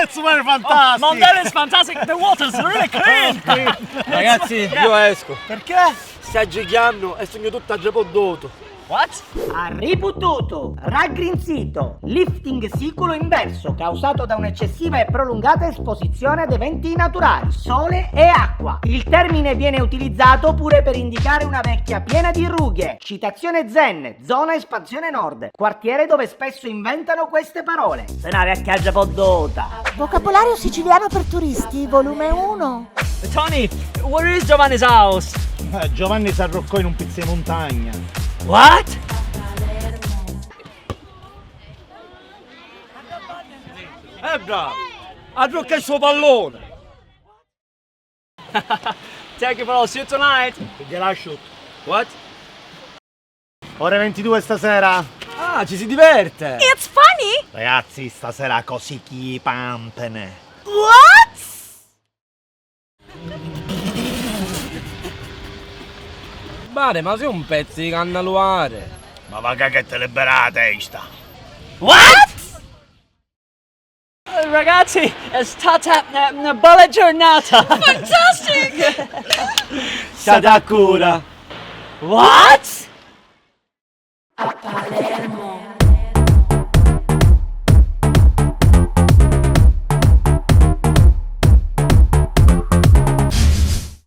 It's super fantastic! Mom, that is fantastic. The water's really clean. Ragazzi, io esco. Perché? Sta giochiando e sogno tutto a gioco. What? Ha ripututo, raggrinzito, lifting siculo inverso causato da un'eccessiva e prolungata esposizione ad eventi naturali, sole e acqua. Il termine viene utilizzato pure per indicare una vecchia piena di rughe. Citazione Zen, zona espansione nord, quartiere dove spesso inventano queste parole. Se una vecchia giapodota. Vocabolario siciliano per turisti, volume 1. Tony, where is Giovanni's house? Giovanni si arroccò in un pizzo di montagna. What? Bravo! Arrocca il suo pallone! Thank you for all. See you tonight. Gliela shoot. What? Ore 22 stasera. Ah, ci si diverte! It's funny! Ragazzi, stasera così chi pampene. What? Mare, ma sei un pezzo di cannaluare! Ma va che te libera la testa. What? Ragazzi, è stata una bella giornata. Fantastic! State a cura! What?